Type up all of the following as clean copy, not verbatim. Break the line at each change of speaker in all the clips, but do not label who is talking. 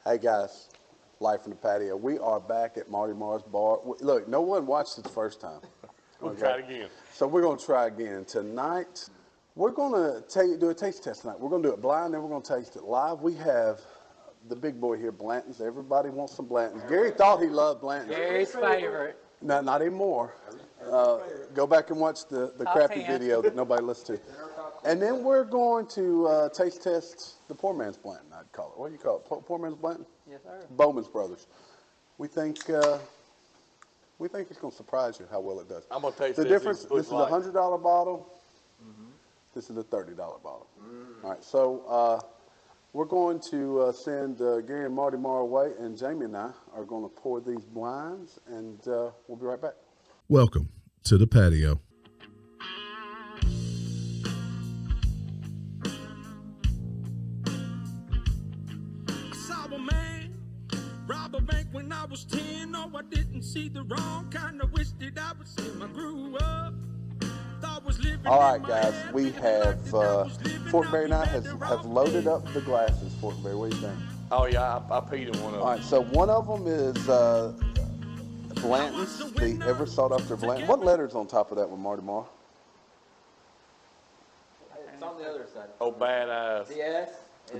Hey guys, life in the patio. We are back at Marty Mar's bar. Look, no one watched it the first time.
We'll try it again.
So we're going to try again. Tonight, we're going to do a taste test tonight. We're going to do it blind, then we're going to taste it live. We have the big boy here, Blantons. Everybody wants some Blantons. Gary thought he loved Blantons.
Gary's favorite.
No, not anymore. Go back and watch the crappy video that nobody listened to. And then we're going to taste test the poor man's Blanton, I'd call it. What do you call it? Poor man's Blanton?
Yes, sir.
Bowmans Brothers. We think it's going to surprise you how well it does.
I'm going to taste
the difference. This is a $100 bottle. This is a $30 bottle. All right, so we're going to send Gary and Marty Mar away, and Jamie and I are going to pour these blinds, and we'll be right back.
Welcome to the patio.
Rob a bank when I was 10. No, I didn't see the wrong kind of wish that I was in. I grew up.
All right, guys, we have Fortenberry and I have loaded up the glasses. Fortenberry, what do you think?
Oh yeah, I peed in one of them.
All right, so one of them is Blanton's, the ever sought after Blanton. What letter's on top of that one, Marty Mar?
It's on the other side.
Oh, bad eyes.
The S.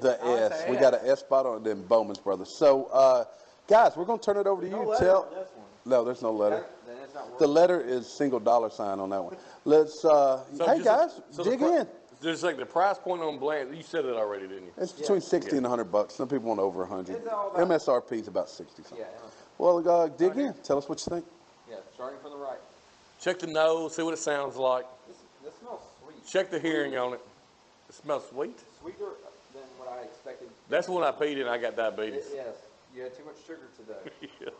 The S. We got an S spot on it, then Bowmans Brother. So, guys, we're going to turn it over to you. No, there's no letter.
Then it's not working.
The letter is single $sign on that one. Let's, hey guys, dig in.
Just like the price point on Blanton, you said it already, didn't you?
It's between 60 and $100. Some people want over 100. MSRP is about 60 something.
Yeah.
Well, dig in. Tell us what you think.
Yeah, starting from the right.
Check the nose, see what it sounds like.
This smells sweet.
Check the hearing on it. It smells sweet.
Sweeter than what I expected.
That's when I peed in, I got diabetes.
Yes, you had too much sugar today.
Yes.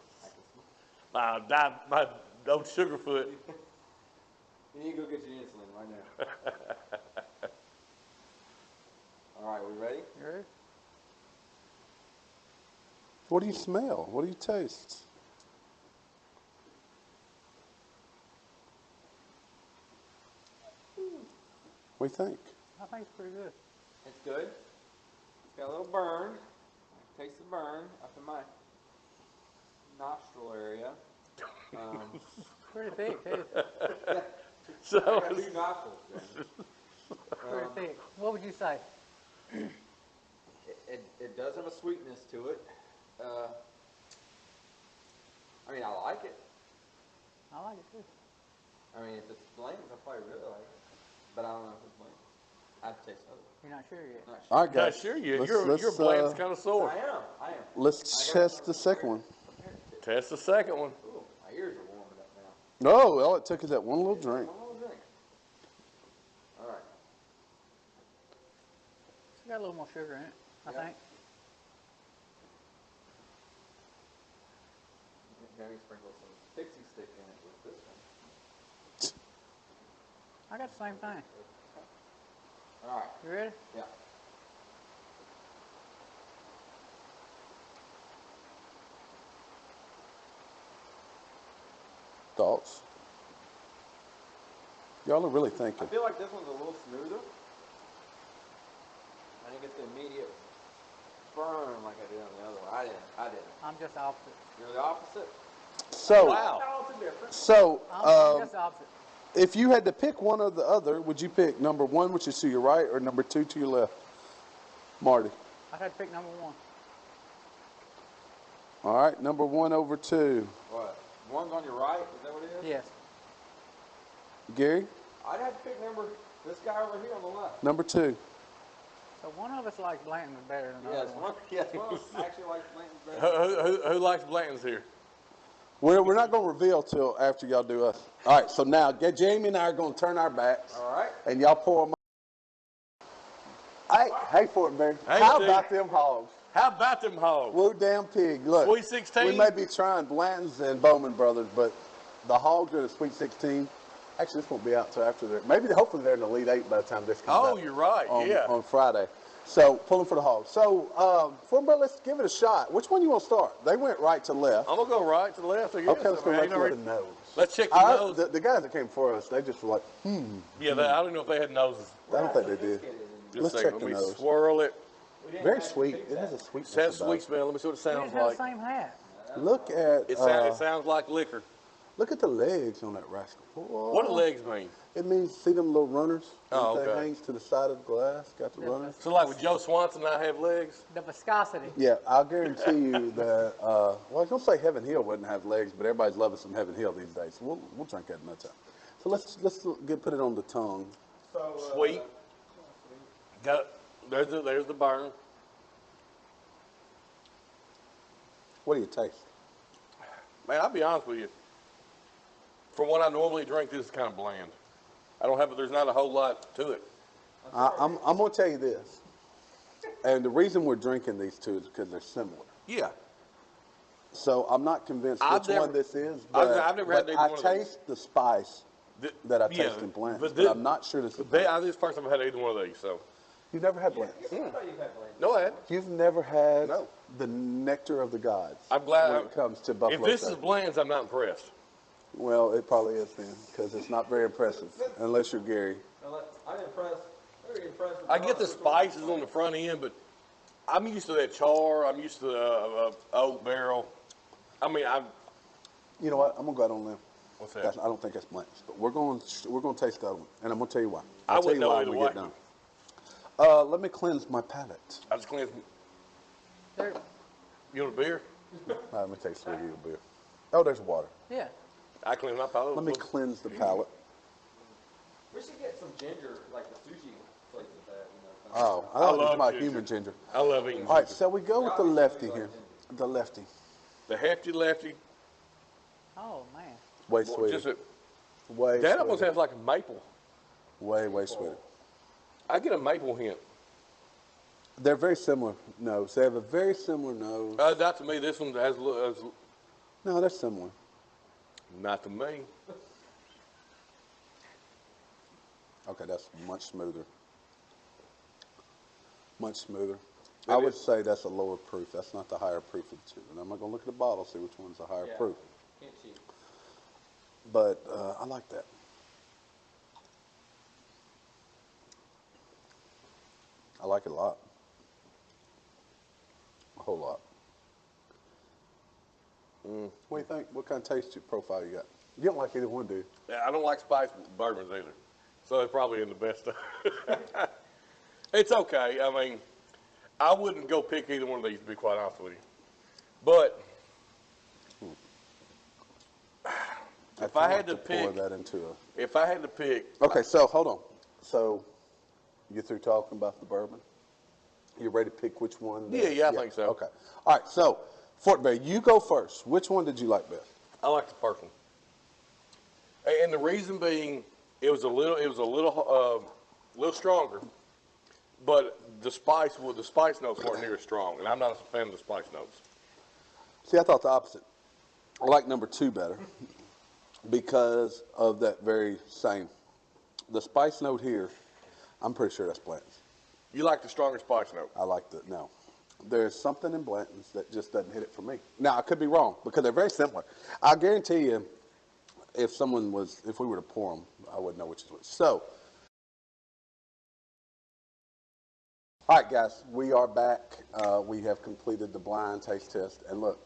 My old sugar foot.
You need to go get your insulin right now. All right, we ready?
You ready? What do you smell? What do you taste? What do you think?
I think it's pretty good. It's good. It's got a little burn. I taste the burn up in my nostril area.
Pretty thick, too.
Yeah.
So,
I got two nostrils.
Pretty thick. What would you say?
It does have a sweetness to it. I mean, I like it.
I like it, too.
I mean, if it's Blanton's, I probably really like it. But I don't know if it's Blanton's. I have to taste other.
You're not sure yet?
Not sure.
All right, guys.
not sure yet. Your Blanton's kind of sore.
I am.
Let's test the second one.
Test the second one.
Ooh, my ears are warming up now.
No, all it took is that one little drink.
One little drink. All right.
It's got a little more sugar in it, I think.
Maybe sprinkle some pixie stick in it with this one.
I got the same thing.
All right.
You ready?
Yeah.
Thoughts? Y'all are really thinking.
I feel like this one's a little smoother. I didn't get the immediate burn like I did on the other one. I didn't.
I'm just opposite.
You're the opposite?
So,
Wow.
so
I'm just opposite.
if you had to pick one or the other, would you pick number one, which is to your right, or number two to your left? Marty.
I had to pick number one.
All right, number one over two.
What? One's on your right? Is that what it is?
Yes.
Gary?
I'd have to pick this guy over here on the left.
Number two.
So one of us likes Blanton better than the other one.
One actually likes Blanton's better.
Who likes Blanton's here?
We're not going to reveal till after y'all do us. All right, so now Jamie and I are going to turn our backs.
All right.
And y'all pour them. Hey, Fortenberry.
Hey,
How
Steve.
about them hogs?
How about them hogs?
Woo damn pig. Look,
Sweet 16?
we may be trying Blantons and Bowmans Brothers, but the hogs are the Sweet 16. Actually, this won't be out until after they're, hopefully they're in the Elite 8 by the time this comes out.
Oh, you're right,
On Friday. So, pull them for the hogs. So, Fortenberry, let's give it a shot. Which one you want to start? They went right to left.
I'm going to go right to left, I guess.
Okay, let's go right to the nose.
Let's check the nose.
The guys that came before us, they just were like,
Yeah, I don't know if they had noses.
I don't think they did.
Just
Let's
a
check
second.
the
Let me
nose.
swirl it.
Very sweet. It has a sweetness
It has
about
sweet
it.
smell. Let me see what it
We
sounds
just have the
like.
same hat.
Look at
It sounds like liquor.
look at the legs on that rascal.
What do legs mean?
It means, see them little runners?
Oh,
That
okay.
hangs to the side of the glass, got the runners?
So like with Joe Swanson, I have legs.
The viscosity.
Yeah, I'll guarantee you that, well, I was going to say Heaven Hill wouldn't have legs, but everybody's loving some Heaven Hill these days. So we'll drink that another time. So let's put it on the tongue.
Sweet. There's the burn.
What do you taste?
Man, I'll be honest with you. For what I normally drink, this is kind of bland. There's not a whole lot to it.
I'm going to tell you this. And the reason we're drinking these two is because they're similar.
Yeah.
So I'm not convinced
I've
which one
never-
this is,
I've
but,
never had
but
either
I
one of these.
taste the spice that I
Yeah,
taste in Blantons,
but
but I'm not sure this is
This
Blantons.
is the first time I've had either one of these, so.
You've never had Blantons?
I thought you've had Blanton.
No, I hadn't.
You've never had
No.
the nectar of the gods
I'm glad.
when it comes to buffalo
If this is
turkey.
blands, I'm not impressed.
Well, it probably is then, because it's not very impressive, unless you're Gary.
I'm impressed. Very impressed. With
I get the spices on the front end, but I'm used to that char. I'm used to the oak barrel. I mean,
You know what? I'm gonna go out on a limb.
what's that?
I don't think that's Blantons, but we're going to taste the other one, and I'm gonna tell you why.
I
I'll tell
wouldn't
you
know
why
either
when we get
way.
done. Let me cleanse my palate.
I just cleansed.
There,
You want a beer?
Let me take some of your beer. Oh, there's water.
yeah.
I cleaned my palate.
Let me cleanse the palate.
We should get some ginger, like the sushi place with that.
Oh, I
love
love my
ginger.
human ginger.
I love eating.
All right,
ginger.
so we go with the lefty here. The lefty.
The hefty lefty.
Oh, man.
Way
Well,
sweeter.
just a,
Way
that almost
sweeter.
has like a maple.
Way sweeter.
I get a maple hint.
They're very similar nose. They have a very similar nose.
Not to me. This one has
No, they're similar.
not to me.
Okay, that's much smoother. Much smoother. I would say that's a lower proof. That's not the higher proof of the two. And I'm not going to look at the bottle, see which one's the higher proof.
Can't cheat.
But I like that. I like it a lot. A whole lot. What do you think? What kind of taste profile you got? You don't like either one, do you?
Yeah, I don't like spiced bourbons either, so it's probably in the best. It's okay. I mean, I wouldn't go pick either one of these to be quite honest with you. But if I had to
pour
pick,
that into a.
if I had to pick,
Okay, so hold on. So you through talking about the bourbon? You ready to pick which one?
Yeah, I think so.
Okay. All right. So Fortenberry, you go first. Which one did you like best?
I like the first one, and the reason being, it was a little stronger, but the spice notes weren't near as strong, and I'm not a fan of the spice notes.
See, I thought the opposite. I like number 2 better because of that very same. The spice note here, I'm pretty sure that's Blanton's.
You like the stronger spice note.
I like the, no. There's something in Blanton's that just doesn't hit it for me. Now, I could be wrong because they're very similar. I guarantee you, if we were to pour them, I wouldn't know which is which. So, all right, guys, we are back. We have completed the blind taste test. And look,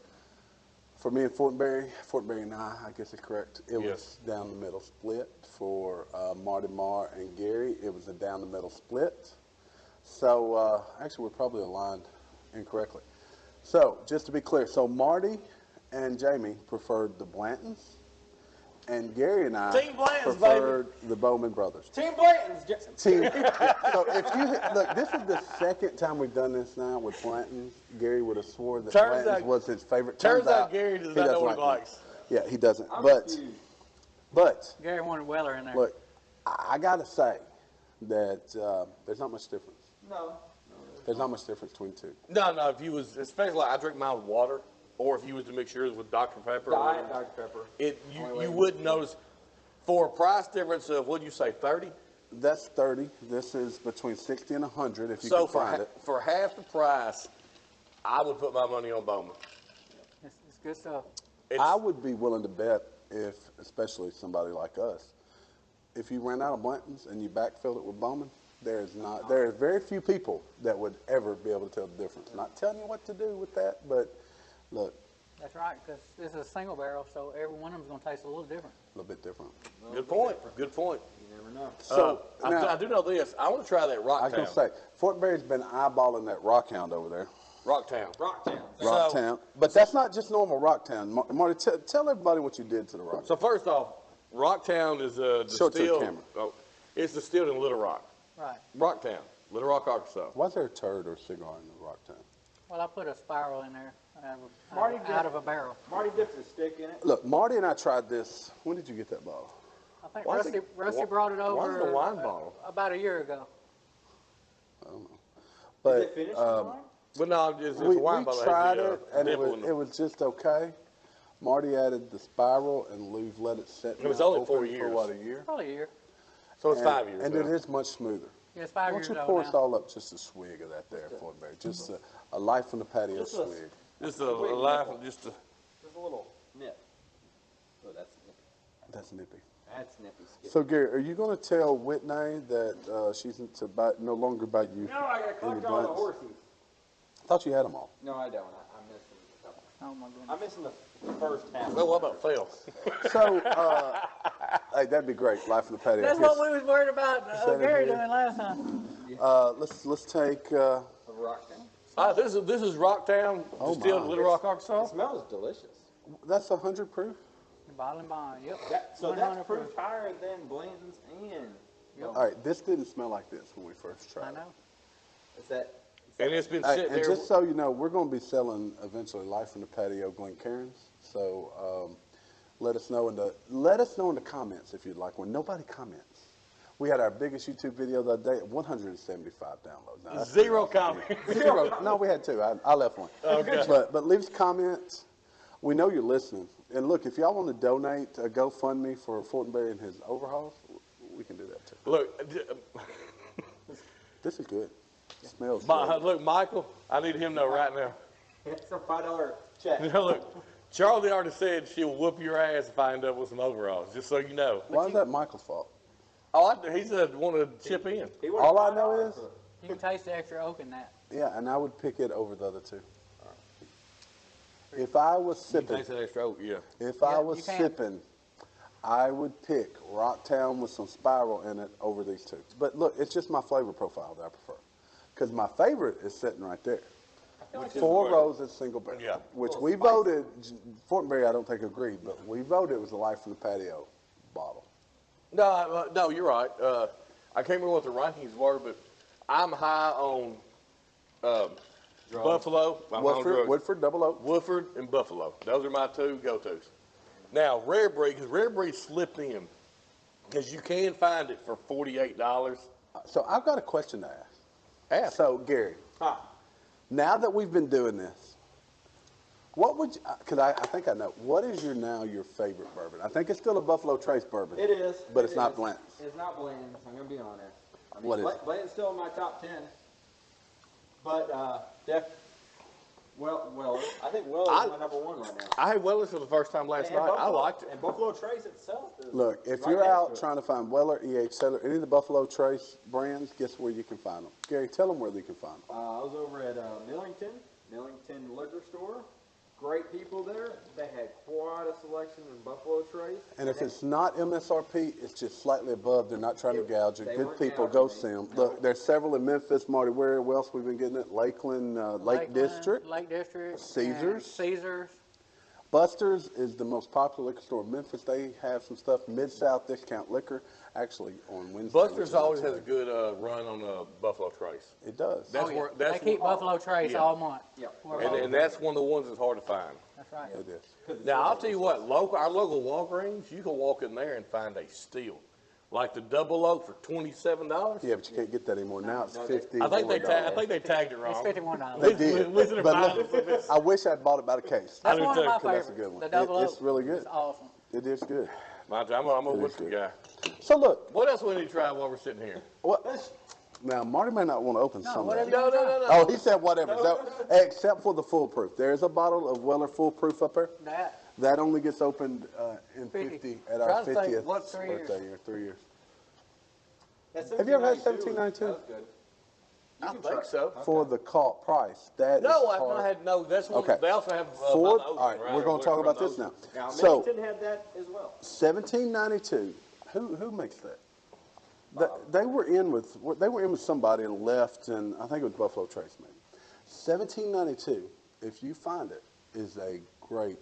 for me and Fortenberry and I guess it's correct, it was down the middle split. For Marty Mar and Gary, it was a down the middle split. So, actually, we're probably aligned incorrectly. So, just to be clear, so Marty and Jamie preferred the Blantons, and Gary and I
Team Blantons,
preferred the Bowmans Brothers.
Team Blanton's.
Team. So, if you look, this is the second time we've done this now with Blantons. Gary would have swore that
Turns
Blantons
out-
was his favorite.
turns out Gary does not know
doesn't
what he
like
likes.
them. Yeah, he doesn't.
I'm
But
confused.
Gary wanted Weller in there.
look, I got to say that there's not much difference.
No.
There's not much difference between two.
No, if you was, especially like I drink mine with water, or if you was to mix yours with Dr. Pepper, or
Diet
whatever,
Dr. Pepper.
you wouldn't notice. For a price difference of, what'd you say, 30?
That's 30. This is between 60 and 100 if you
So
can find it.
for half the price, I would put my money on Bowman.
It's good stuff.
I would be willing to bet if, especially somebody like us, if you ran out of Blantons and you backfilled it with Bowman, There's not. There are very few people that would ever be able to tell the difference. Not telling you what to do with that, but look.
That's right, because this is a single barrel, so every one of them's going to taste a little different.
A little bit different.
Good point. Good point.
You never know.
So now,
I do know this. I want to try that
I was
Rocktown.
going to say, Fortenberry's been eyeballing that Rockhound over there.
Rocktown.
Rocktown.
Rocktown. But that's not just normal Rocktown. Marty, tell everybody what you did to the Rocktown.
So first off, Rocktown is
Show it to the
distilled.
camera.
Oh, it's distilled in Little Rock.
Right.
Rocktown, Little Rock, Arkansas.
Why is there a turd or cigar in the Rocktown?
Well, I put a spiral in there
Marty
out of a barrel.
Marty dipped a stick in it.
Look, Marty and I tried this. When did you get that bottle?
I think
Why is it-
Rusty brought it over
why is it a wine bottle?
about a year ago.
I don't know.
Is
But
it finished in wine?
But no, it's a
we
wine bottle. that has
tried
the,
it, and it
nipple
was,
in
it was just okay. Marty added the spiral, and we've let it sit.
It was
now
only
open
4
For
years.
what, a year?
Probably a year.
So it's
And-
5 years.
And
now.
it is much smoother.
Yeah, it's 5
Why
years
don't you
old
pour
now.
us all up just a swig of that there, Fortenberry? Just a life on the patio
Just a-
swig.
Just a life, just a.
There's a little nip. Oh, that's nippy.
That's nippy.
That's nippy. Skip.
So, Gary, are you going to tell Whitney that she's no longer by you?
No, I got
Any
collect all the
blunts?
horses.
I thought you had them all.
No, I don't. I'm missing a couple.
Oh, my goodness.
I'm missing the first half.
Well, what about Phil?
So, hey, that'd be great. Life on the patio.
That's what we was worried about
that
Gary
here?
doing last time.
Let's take.
Of Rocktown.
This is Rocktown,
Oh,
distilled
my.
in Little Rock, Arkansas.
It smells delicious.
That's 100 proof.
Bottle and bond, yep.
That's
100
proof higher than Blantons and.
All right, this didn't smell like this when we first tried
I
it.
know.
Is that?
And it's been
Hey,
sitting
and
there.
just so you know, we're going to be selling eventually Life in the Patio Glencairns. So let us know in the comments if you'd like one. Nobody comments. We had our biggest YouTube video the other day, 175 downloads. Now, that's
Zero comment.
Zero. No, we had two. I left one.
Okay.
But leave us comments. We know you're listening. And look, if y'all want to donate a GoFundMe for Fortenberry and his overhauls, we can do that too.
Look,
This is good. It smells good.
look, Michael, I need him to know right now.
It's a $5 check.
Look, Charlie already said she'll whoop your ass if I end up with some overalls, just so you know.
Why is that Michael's fault?
Oh, he said want to chip in.
He wanted
All I know
$5
is,
for it.
You can taste the extra oak in that.
yeah, and I would pick it over the other two. If I was sipping,
Taste that extra oak, yeah.
if I
Yeah,
was
you can.
sipping, I would pick Rocktown with some spiral in it over these two. But look, it's just my flavor profile that I prefer. Because my favorite is sitting right there.
Which is
4
what?
Roses, single barrel.
Yeah.
Which we voted, Fortenberry I don't think agreed, but we voted it was a Life from the Patio bottle.
No, you're right. I can't remember what the rankings were, but I'm high on Buffalo. I'm high on drugs.
Woodford Double Oak.
Woodford and Buffalo. Those are my two go-tos. Now, Rare Breed, because Rare Breed slipped in, because you can find it for $48.
So I've got a question to ask.
Ask.
So, Gary, now that we've been doing this, what would you, because I think I know, what is your favorite bourbon? I think it's still a Buffalo Trace bourbon.
It is.
But
it
it's not
is.
Blanton's.
It's not Blanton's. I'm going to be honest. I mean,
What is it?
Blanton's still in my top 10. But, Weller. I think Weller is my number one right now.
I had Weller's for the first time last night. I liked it.
And Buffalo Trace itself is
Look, if
right
you're
next
out
to it.
trying to find Weller, EH Seller, any of the Buffalo Trace brands, guess where you can find them? Gary, tell them where they can find them.
I was over at Millington Liquor Store. Great people there. They had quite a selection in Buffalo Trace.
And if it's not MSRP, it's just slightly above. They're not trying to gouge you.
They
Good
weren't
people,
gouging
go
me.
see them.
No.
Look, there's several in Memphis. Marty, where else we've been getting it? Lakeland, Lake District.
Lake District.
Caesars.
and Caesars.
Buster's is the most popular liquor store in Memphis. They have some stuff, Mid-South discount liquor, actually on Wednesday. which
Buster's
is
always
on
has a good run on Buffalo Trace.
It does.
That's
Oh, yeah.
where that's
They keep Buffalo Trace
yeah.
all month.
Yep.
and that's one of the ones that's hard to find.
That's right.
It is.
Now I'll tell you what, our local Walgreens, you can walk in there and find a steal, like the Double Oak for $27.
Yeah, but you can't get that anymore. Now it's
No,
$50.
I think they tagged it
It's
wrong.
$51.
They did.
Listen to
But
mine.
look, I wish I'd bought it by the case.
That's
do
one
too,
of my
'cause
favorites.
that's a good one.
The double
It's
oak.
really good.
It's awesome.
It is good.
I'm a
It is
whiskey
good.
guy.
So look,
What else we need to try while we're sitting here?
what? Now Marty may not want to open some of
whatever
that.
you want to try.
Oh, he said whatever. Except for the foolproof. There's a bottle of Weller foolproof up there. That only gets opened in 50 at our
Try to think,
50th
what, 3 years?
birthday year. 3 years. Have you ever had 1792?
That was good.
I think so.
For the caught price. That
No,
is
I've
hard.
not had, no, that's one,
Okay.
they also have.
Ford,
by the ocean,
all right,
right?
we're going to talk about this now.
Now,
So,
Millington had that as well.
1792. Who makes that? They were in with somebody and left, and I think it was Buffalo Trace maybe. 1792, if you find it, is a great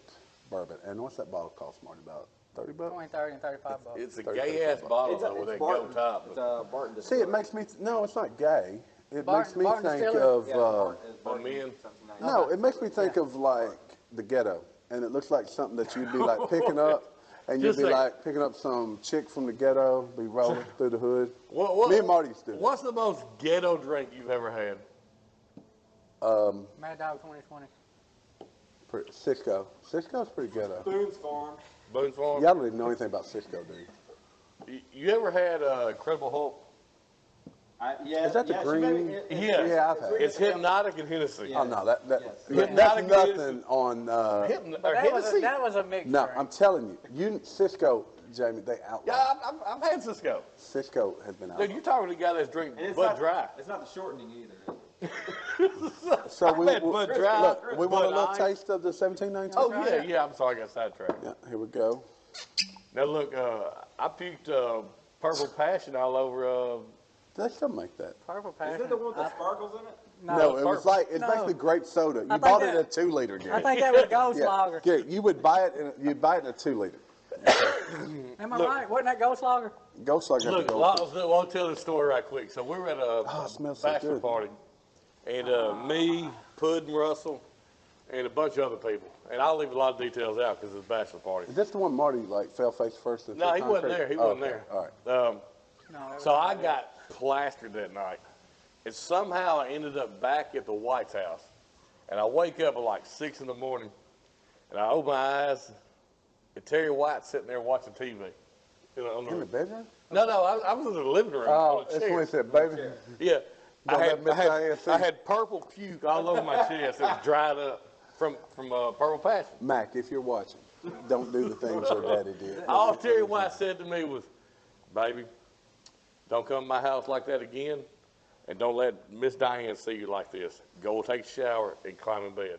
bourbon. And what's that bottle cost, Marty? About $30?
Between 30 and 35 bucks.
It's a
30,
gay ass
35
bottle
It's,
though, with
it's
that gold
Barton.
top.
It's Barton.
See, it makes me, no, it's not gay. It makes me
Barton
think
Distillery?
of,
For men.
no, it makes me think of like the ghetto. And it looks like something that you'd be like picking up. And you'd
Just
be
like-
like picking up some chick from the ghetto, be rolling through the hood.
What,
Me and Marty used to do that.
What's the most ghetto drink you've ever had?
Mad Dog 2020.
Cisco. Cisco's pretty ghetto.
Boone's Farm.
Boone's Farm?
Y'all don't even know anything about Cisco, do you?
You ever had Incredible Hulk?
Yeah,
Is that the
yeah,
green? Yeah, I've had it.
It's Hypnotic and Hennessy.
Oh, no, that
Yes.
that's
Hypnotic
nothing on,
But that was a mixture.
no, I'm telling you, Cisco, Jamie, they outlawed.
Yeah, I've had Cisco.
Cisco has been
Dude,
outlawed.
you're talking to the guy that's drinking
And it's
Bud
not
Dry.
It's not the shortening either.
So we,
I've had Bud Dry.
look, we want a
Bud
little
Ice.
taste of the 1792?
Oh, yeah, I'm sorry, I got sidetracked.
Yeah, here we go.
Now, look, I puked Purple Passion all over.
They still make that.
Purple
Is
Passion.
it the one with the sparkles in it?
No, it was
purple.
like, it's
No.
basically grape soda. You
think
bought it in a
that-
2-liter,
I
Gary.
think that was Ghost Lager.
Gary, you would buy it in a 2-liter.
Am I right? Wasn't that Ghost Lager?
Ghost like
Look, I'll tell this story right quick. So we were at a
it smells so
bachelor
good.
party, and me, Puddin' Russell, and a bunch of other people. And I'll leave a lot of details out because it's a bachelor party.
Is this the one Marty like fell face first into
No,
the
he wasn't
concrete?
there. He
Oh,
wasn't
okay.
there.
All right.
No. that
So
was-
I got plastered that night. And somehow I ended up back at the White's house. And I wake up at like 6 in the morning, and I open my eyes, and Terry White's sitting there watching TV. You know,
In the bedroom?
No, I was in the living room
Oh,
on a
that's
chair.
when he said, baby.
Yeah.
Don't let Miss Diane see.
I had purple puke all over my chest. It was dried up from Purple Passion.
Mac, if you're watching, don't do the things your daddy did.
All Terry White said to me was, baby, don't come to my house like that again, and don't let Miss Diane see you like this. Go take a shower and climb in bed.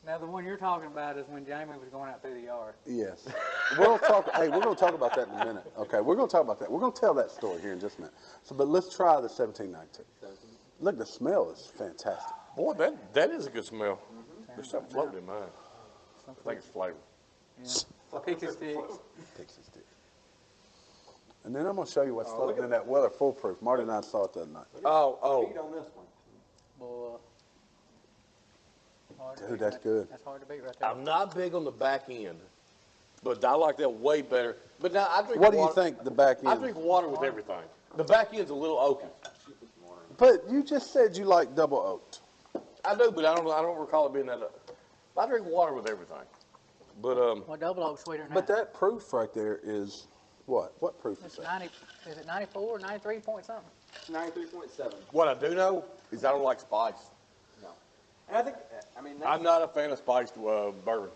Now, the one you're talking about is when Jamie was going out through the yard.
Yes. We'll talk, hey, we're going to talk about that in a minute. Okay, we're going to talk about that. We're going to tell that story here in just a minute. So, but let's try the 1792. Look, the smell is fantastic.
Boy, that is a good smell. There's something floating in mine. I think it's flavor.
Pixie sticks.
Pixie stick. And then I'm going to show you what's floating in that Weller Foolproof. Marty and I saw it the other night.
Oh,
Beat on this one.
Boy. Hard to
Dude,
beat
that's
right-
good.
That's hard to beat right there.
I'm not big on the back end, but I like that way better. But now I drink
What do you
water-
think the back
I
end?
drink water with everything. The back end's a little oaky.
But you just said you like double oaked.
I do, but I don't recall it being that. I drink water with everything. But
Well, double oak sweeter than
But that proof right there is what? What proof is
It's
that?
90, is it 94, 93 point something?
93.7.
what I do know is I don't like spice.
No. And I think, I mean, that's
I'm not a fan of spiced bourbon.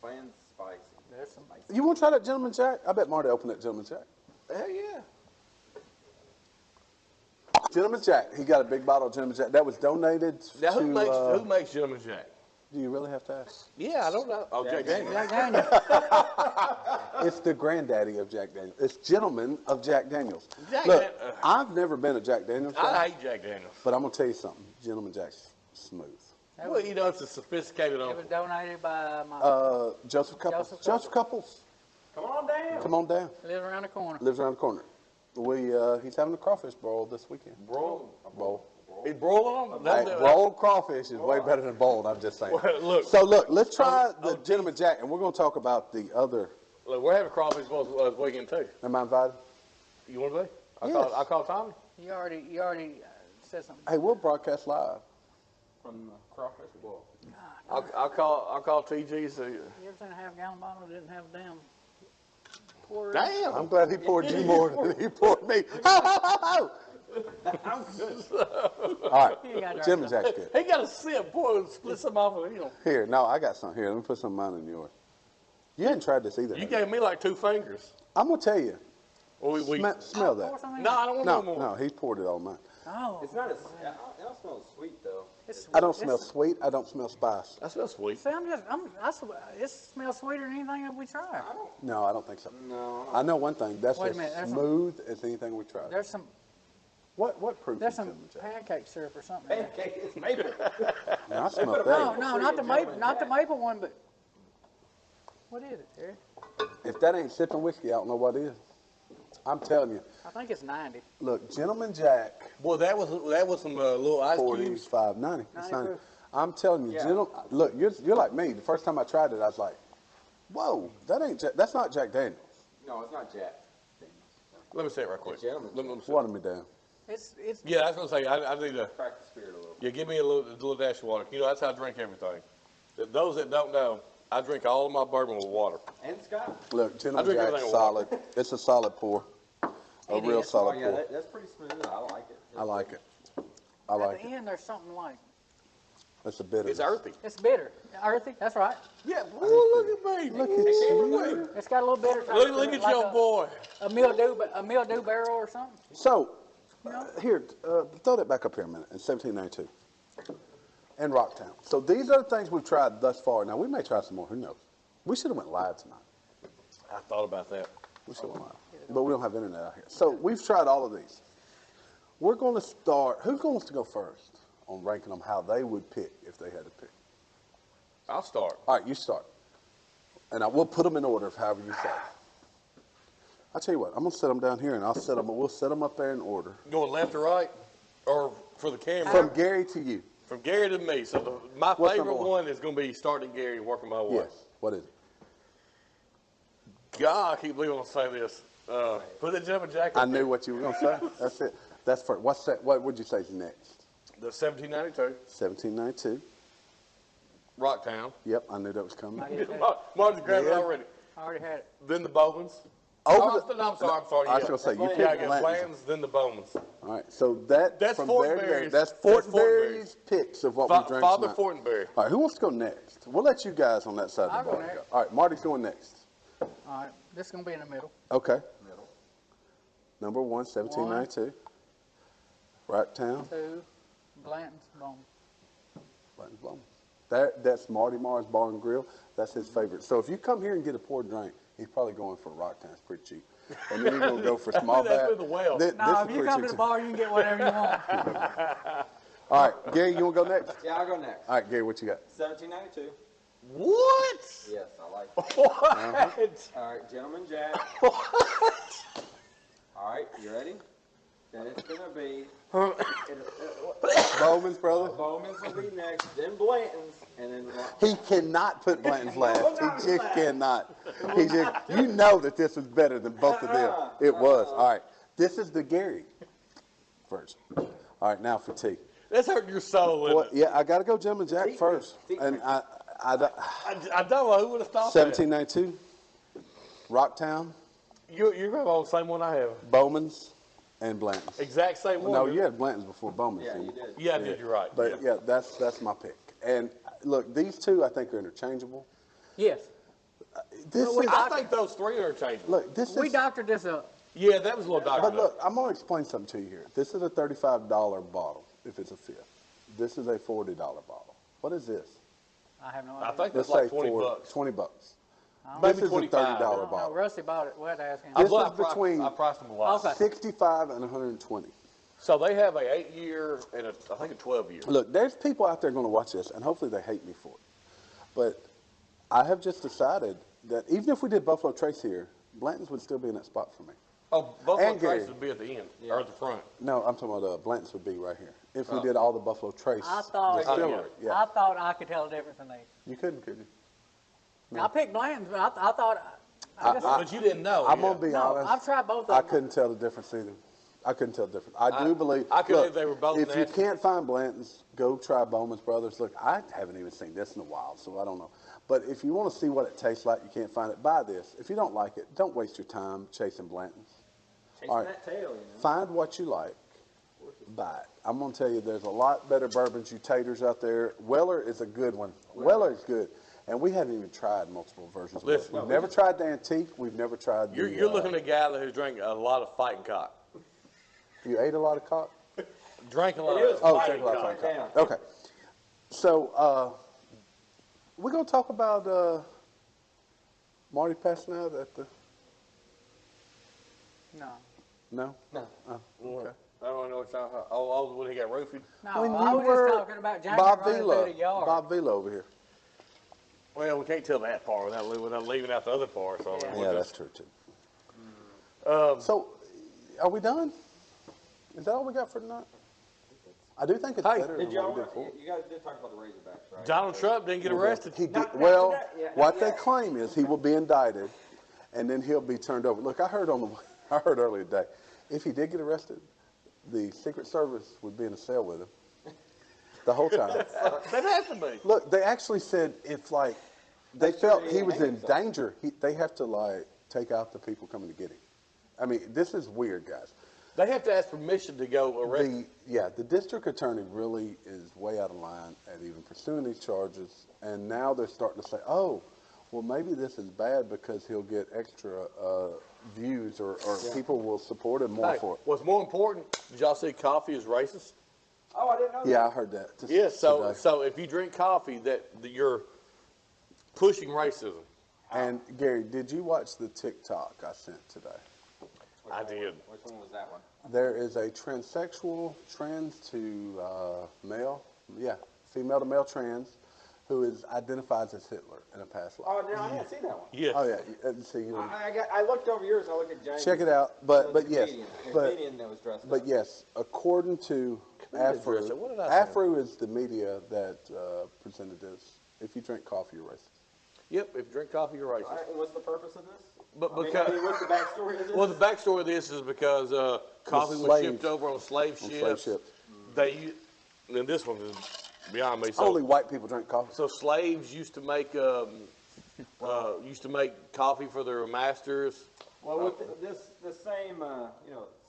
plain spicy.
There's some.
You want to try that Gentleman Jack? I bet Marty opened that Gentleman Jack.
Hell yeah.
Gentleman Jack. He got a big bottle of Gentleman Jack. That was donated
Now
to.
who makes Gentleman Jack?
Do you really have to ask?
Yeah, I don't know. Oh, Jack Daniels.
Jack Daniels.
It's the granddaddy of Jack Daniels. It's Gentleman of Jack Daniels.
Jack
Look,
Dan-
I've never been a Jack Daniels guy,
I hate Jack Daniels.
but I'm gonna tell you something. Gentleman Jack's smooth.
Well, you know, it's a sophisticated
It was
uncle.
donated by my
Joseph Couples.
Joseph
Joseph Couples.
Come on down.
Come on down.
lives around the corner.
Lives around the corner. He's having a crawfish boil this weekend.
Broil.
Bowl.
He broiled them?
Hey, rolled crawfish is way better than boiled. I'm just saying.
Well, look.
So look, let's try the Gentleman Jack, and we're going to talk about the other.
Look, we're having crawfish boils this weekend, too.
Am I invited?
You want to be?
Yes.
I call Tommy.
You already said something.
Hey, we'll broadcast live.
From the crawfish bowl.
I'll call TG. So,
You ever seen a half-gallon bottle that didn't have a damn pour?
damn.
I'm glad he poured you more than he poured me. Ho, ho, ho, ho. All
You got
right,
to
Gentleman Jack's good.
He got a sip. Boy, split some off of him.
Here, no, I got some. Here, let me put some of mine in yours. You hadn't tried this either.
You
have you?
gave me like 2 fingers.
I'm going to tell you,
Well,
Smell that.
Pour some in?
no, I don't want no
No,
more.
no, he poured it on mine.
Oh.
It's not as, I don't smell as sweet though.
It's
I don't
sweet.
smell sweet. I don't smell spice.
That smells sweet.
See, it smells sweeter than anything that we tried.
No, I don't think so.
No.
I know one thing. That's
Wait a
as
minute, there's
smooth as anything we tried.
There's some
What proof
there's
is
some
Gentleman Jack?
pancake syrup or something. in there.
Pancake, it's maple.
No, I smell
put a
that.
No, not the maple, not the maple one, but what is it, Terry?
If that ain't sipping whiskey, I don't know what is. I'm telling you.
I think it's 90.
Look, Gentleman Jack,
Well, that was some little ice cubes.
45.90. It's
90
90.
proof.
I'm telling you,
Yeah.
look, you're like me. The first time I tried it, I was like, whoa, that's not Jack Daniels.
No, it's not Jack.
Let me say it right quick.
Gentleman
Let me say it.
Water me down.
It's
Yeah, I was gonna say I need to.
Crack the spirit a little.
Yeah, give me a little dash of water. You know, that's how I drink everything. Those that don't know, I drink all of my bourbon with water.
And Scott.
Look,
I
Gentleman
drink
Jack's
everything with
solid. It's a solid pour. A
It
real
is.
Oh
solid
yeah,
pour.
that's pretty smooth. I like it.
I like it. I
at
like
the
it.
end there's something like
It's a bitter.
It's earthy.
it's bitter, earthy. That's right.
Yeah, look at me.
Look at you.
It's got a little bitter. taste to
Look
it,
at
like
your boy.
a mildew barrel or something.
So, here, throw that back up here a minute. In 1792, in Rocktown. So these are the things we've tried thus far. Now we may try some more. Who knows? We should have went live tonight.
I thought about that.
We should have went live, but we don't have internet out here. So we've tried all of these. We're going to start. Who wants to go first on ranking them? How they would pick if they had to pick?
I'll start.
All right, you start, and we'll put them in order of however you say. I'll tell you what. I'm gonna set them down here, and we'll set them up there in order
Going left or right, or for the camera?
from Gary to you.
From Gary to me. So my
What's
favorite
number
one is going to be starting Gary and working my way.
Yes. What is it?
God, I keep believing I'm going to say this. Put the jumping jacket.
I knew what you were gonna say. That's it. That's first. What's that? What would you say is next?
The 1792,
1792.
Rocktown.
Yep, I knew that was coming.
Marty's grabbed it
Yeah.
already.
I already had it.
Then the Bowmans.
Over the-
I'm sorry.
I was
yeah.
gonna say, you
Yeah, I
picked
get
Blantons.
Blantons, then the Bowmans.
All right, so that's from there to there.
Fortenberry's-
That's
that's
Fortenberry's picks of what we drank
Father
tonight.
Fortenberry.
All right, who wants to go next? We'll let you guys on that side
I'll
of the
go
bar go.
next.
All right, Marty's going next.
All right, this is gonna be in the middle.
Okay. Number 1, 1792. Rocktown.
2, Blanton's Bone.
Blanton's Bowmans. That's Marty Mar's Bar and Grill. That's his favorite. So if you come here and get a poured drink, he's probably going for Rocktown. It's pretty cheap. And then you're going to go for small
That's
bat.
with the well.
This
No,
is
if you
pretty
come to
cheap
the
too.
bar, you can get whatever you want.
All right, Gary, you want to go next?
Yeah, I'll go next.
All right, Gary, what you got?
1792.
What?
Yes, I like it.
What?
All right, Gentleman Jack. All right, you ready? Then it's gonna be
Bowmans Brother.
Bowmans will be next, then Blantons, and then
He cannot put Blanton's last. He just cannot. He just, you know that this is better than both of them. It was. All right, this is the Gary version. All right, now for tea.
That's hurting your soul, isn't
Well,
it?
yeah, I got to go Gentleman Jack first. And
I don't know who would have thought
1792, Rocktown,
that. You're going to go the same one I have.
Bowmans, and Blantons.
Exact same one.
No,
didn't
you
it?
had Blantons before Bowmans.
yeah,
didn't
you did.
Yeah, I did. You're right.
But yeah, that's my pick. And look, these two I think are interchangeable.
Yes,
This
Well,
is,
I think those three are interchangeable.
look, this
we
is.
doctored this up.
Yeah, that was a little doctored
But look,
up.
I'm gonna explain something to you here. This is a $35 bottle if it's a fifth. This is a $40 bottle. What is this?
I have no
I
idea.
think
Let's
that's like
say
20 bucks.
$20.
Maybe
This is a
$25.
$30
No,
bottle.
Rusty bought it. We'll have to ask him.
This
Well,
is between
I priced them a lot.
Okay.
65 and 120.
So they have a 8-year and I think a 12-year.
Look, there's people out there going to watch this, and hopefully they hate me for it. But I have just decided that even if we did Buffalo Trace here, Blanton's would still be in that spot for me.
Oh, Buffalo
And Gary.
Trace would be at the end or at the front.
No, I'm talking about Blanton's would be right here. If we did all the Buffalo Trace
I thought,
distillery. Yeah.
I thought I could tell the difference in these.
You couldn't, could you?
I picked Blanton's, but I thought. I just,
But you didn't know.
I'm
yeah.
going to be
no,
honest.
I've tried both of
I
them.
couldn't tell the difference either. I couldn't tell the difference. I do believe.
I could
look,
believe they were both
If you
nasty.
can't find Blanton's, go try Bowmans Brothers. Look, I haven't even seen this in a while, so I don't know. But if you want to see what it tastes like, you can't find it, buy this. If you don't like it, don't waste your time chasing Blanton's.
Chasing
All right.
that tail, you know.
Find what you like, buy it. I'm going to tell you, there's a lot better bourbons, you taters out there. Weller is a good one. Weller is good. And we hadn't even tried multiple versions.
Listen.
We've never tried the antique. We've never tried the...
You're looking at a guy who drank a lot of fighting cock.
You ate a lot of cock?
Drank a lot
It is
of
Oh,
fighting
take a lot of
cock.
fighting cock. Okay. So, we're going to talk about Marty passing out at the...
No.
No?
No.
Oh, okay.
I don't know what's talking about. Oh, when he got roofied?
No,
When
I
you
was
were
just talking about Jamie
Bob
running
Vila.
through the yard.
Bob Vila over here.
Well, we can't tell that part without leaving out the other part. So
Yeah.
Yeah, that's true, too. So, are we done? Is that all we got for tonight? I do think it's
Hey.
better than
Did y'all,
what we did before.
you guys did talk about the Razorbacks, right?
Donald Trump didn't get arrested.
He did,
Not
well,
yet, yeah,
what
not
they
yet.
claim is he will be indicted, and then he'll be turned over. Look, I heard earlier today, if he did get arrested, the Secret Service would be in a cell with him the whole time.
That has to be.
Look, they actually said if like they
That's
felt
true,
he
yeah,
was
hang
in
himself.
danger, they have to like take out the people coming to get him. I mean, this is weird, guys.
They have to ask permission to go arrest.
The district attorney really is way out of line at even pursuing these charges, and now they're starting to say, oh, well, maybe this is bad because he'll get extra views or people will support him more
Hey,
for it.
what's more important? Did y'all see coffee is racist?
Oh, I didn't know that.
Yeah, I heard that.
Yes. So
today.
if you drink coffee, that you're pushing racism.
And Gary, did you watch the TikTok I sent today?
I did.
Which one was that one?
There is a transsexual, trans to male, female to male trans, who is identifies as Hitler in a past life.
Oh, no, I didn't see that one.
Yes.
Oh yeah, so you know,
I looked over yours. I looked at James.
check it out. But
The
yes,
comedian. The
but
comedian that was dressed
but
up.
yes, according to Afro,
dressed up. What did I say?
Afro is the media that presented this. If you drink coffee, you're racist.
Yep. If you drink coffee, you're
All
racist.
right, and what's the purpose of this?
But
I mean,
because
what's the backstory of this?
well, the backstory of this is because coffee was
slaves.
shipped over on slave
On
ships.
slave ships.
They and this one is beyond me. So,
Only white people drink coffee.
so slaves used to make coffee for their masters.
Well, with the same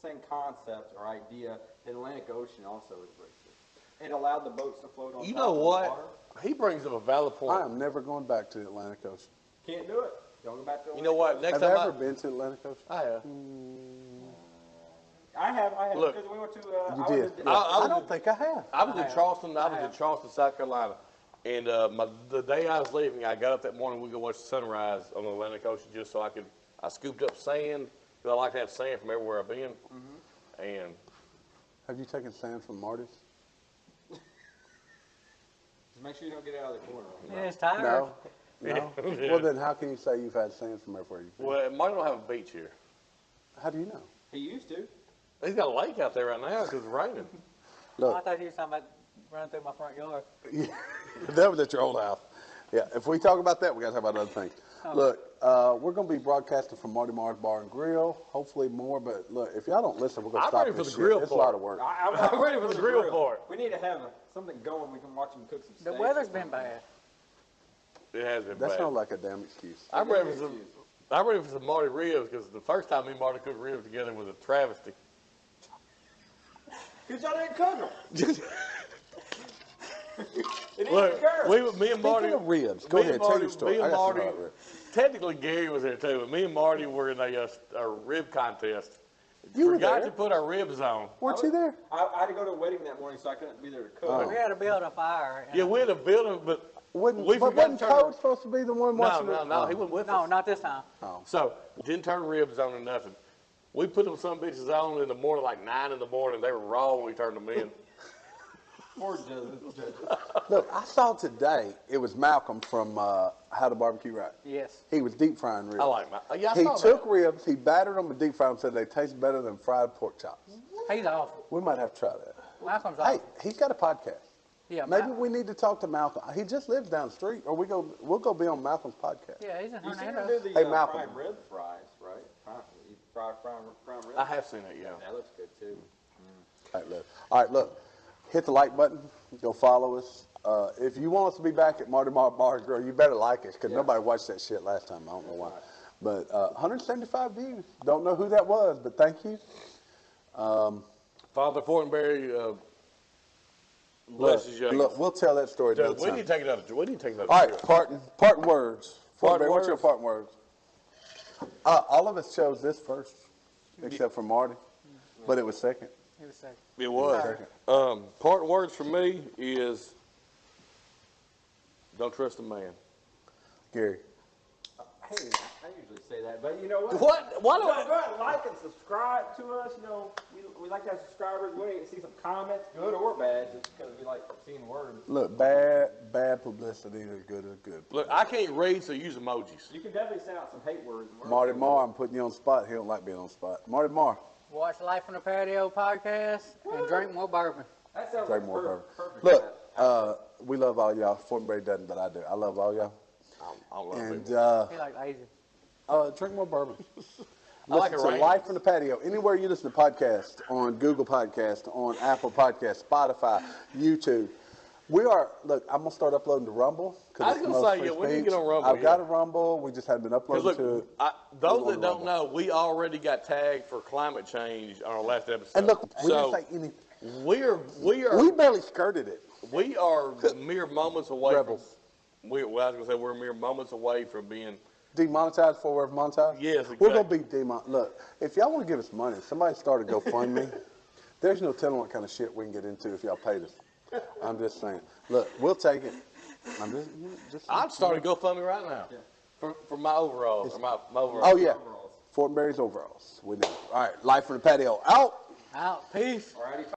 same concept or idea, the Atlantic Ocean also is racist. It allowed the boats to float on
You
top
know
of the
what?
water.
He brings up a valid point.
I am never going back to the Atlantic Ocean.
Can't do it. Don't go back to.
You know what? Next
Have you
time
ever been to the Atlantic Ocean?
I have.
I have
Look,
because we went to.
You
I
did.
went to-
I don't think I have.
I was in Charleston. I was in Charleston, South Carolina, and the day I was leaving, I got up that morning. We go watch the sunrise on the Atlantic Ocean just so I could. I scooped up sand because I like to have sand from everywhere I've been, and
Have you taken sand from Marty's?
Just make sure you don't get out of the corner.
Yeah, it's tired.
No. No. Well, then how can you say you've had sand from everywhere you've been?
well, Marty don't have a beach here.
How do you know?
He used to.
He's got a lake out there right now because it's raining.
I
Look,
thought you were talking about running through my front yard.
that was at your old house. Yeah, if we talk about that, we got to talk about other things. Look, we're going to be broadcasting from Marty Mar's Bar and Grill. Hopefully more, but look, if y'all don't listen, we're going to
I'm
stop
ready
this
for the
shit.
grill
It's a
part.
lot of work.
I'm ready for the grill part.
We need to have something going. We can watch him cook some
The
steak.
weather's been bad.
It has been
That
bad.
sounds like a damn excuse.
I'm ready for some Marty ribs because the first time me and Marty cooked ribs together was a travesty.
Because y'all didn't cook them.
Look, me and Marty.
Speaking of ribs, go
me
ahead,
and
tell
Marty-
your story.
Me and
I got some
Marty,
about ribs.
technically Gary was there too, but me and Marty were in a rib contest.
You were
Forgot
there.
to put our ribs on.
Weren't you there?
I had to go to a wedding that morning, so I couldn't be there to cook.
Oh.
We had to build a fire.
Yeah, we had a building, but
Wasn't,
we
but
forgot
wasn't
to turn.
Code supposed to be the one watching
No,
it?
no, he wasn't with
No,
us.
not this time.
So didn't turn ribs on or nothing. We put them some bitches on in the morning, like 9 in the morning. They were raw when we turned them in.
Poor judges.
Look, I saw today, it was Malcolm from How to Barbecue Right.
Yes.
He was deep frying ribs.
I like my. Yeah, I
He
saw
took
that.
ribs, he battered them and deep fried them, said they taste better than fried pork chops.
He's awful.
We might have to try that.
Malcolm's
Hey,
awful.
he's got a podcast.
Yeah,
Maybe
Mal-
we need to talk to Malcolm. He just lives down the street, or we'll go be on Malcolm's podcast.
Yeah, he's in
You see him
Hernando.
do the
Hey, Malcolm.
prime rib fries, right? You fry prime rib.
I have seen it, yeah.
That looks good too.
All right, look, hit the like button, go follow us. If you want us to be back at Marty Mar Bar and Grill, you better like us, because nobody watched that shit last time. I don't know why. But 175 views. Don't know who that was, but thank you.
Father Fortenberry Bless his youngest.
Look, we'll tell that story
Dude,
another
we
time.
need to take another. We need to take another.
All right,
trip.
parting words.
Parting
What's your
words?
parting words? All of us chose this first, except for Marty, but it was second.
It was second.
It was.
Second.
Parting words for me is don't trust a man.
Gary.
Hey, I usually say that, but you know what?
What? Why
Go
don't?
ahead and like and subscribe to us. You know, we like to have subscribers. We want to see some comments, good or bad, just because we like seeing words.
Look, bad publicity is good or good.
Look, I can't read, so use emojis.
You can definitely send out some hate words.
Marty Mar, I'm putting you on the spot. He don't like being on the spot. Marty Mar.
Watch Life on the Patio podcast and drink more bourbon.
That sounds
Drink
like
more bourbon.
perfect.
Look, we love all y'all. Fortenberry doesn't, but I do. I love all y'all.
I love
And
people.
He like lazy.
drink more bourbon.
I like
Listen
it
to
rain.
Life from the Patio. Anywhere you listen to podcasts, on Google Podcast, on Apple Podcast, Spotify, YouTube. We are, look, I'm going to start uploading to Rumble.
I was gonna say, yeah, we need to get on Rumble,
I've got
yeah.
a Rumble. We just haven't been
Because
uploading to
look,
it.
those
We're
that
going
don't
to
know, we already got tagged for climate change on our last episode.
And look, we
so
didn't say anything.
we
We barely skirted it.
are mere moments away
Rebels.
from. I was gonna say we're mere moments away from being.
Demonetized before we're monetized?
Yes,
We're going
exactly.
to be demonetized. Look, if y'all want to give us money, somebody start a GoFundMe. There's no telling what kind of shit we can get into if y'all paid us. I'm just saying. Look, we'll take it. I'm just
I'd start a GoFundMe right now for my overalls. Or my overalls.
Oh, yeah. Fortenberry's overalls. We know. All right, Life from the Patio. Out.
Out. Peace.
Alrighty.